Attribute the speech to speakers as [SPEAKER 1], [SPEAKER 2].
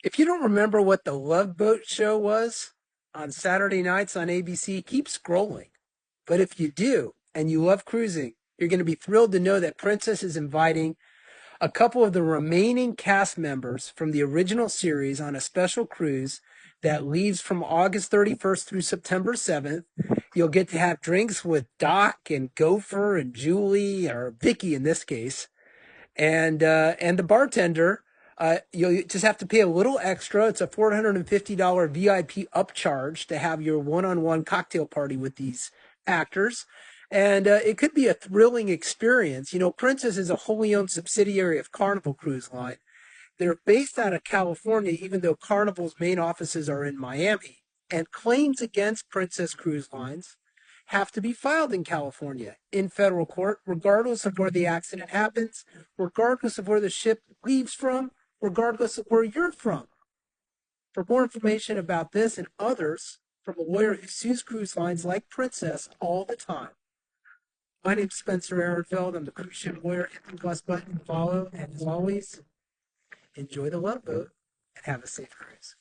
[SPEAKER 1] If you don't remember what the Love Boat show was on Saturday nights on ABC, keep scrolling. But if you do and you love cruising, you're going to be thrilled to know that Princess is inviting a couple of the remaining cast members from the original series on a special cruise that leaves from August 31st through September 7th. You'll get to have drinks with Doc and Gopher and Julie, or Vicky in this case, and the bartender. You'll just have to pay a little extra. It's a $450 VIP upcharge to have your one-on-one cocktail party with these actors. And it could be a thrilling experience. You know, Princess is a wholly owned subsidiary of Carnival Cruise Line. They're based out of California, even though Carnival's main offices are in Miami. And claims against Princess Cruise Lines have to be filed in California in federal court, regardless of where the accident happens, regardless of where the ship leaves from, regardless of where you're from. For more information about this and others from a lawyer who sues cruise lines like Princess all the time, my name's Spencer Ehrenfeld. I'm the cruise ship lawyer. Hit the plus button, follow, and as always, enjoy the Love Boat and have a safe cruise.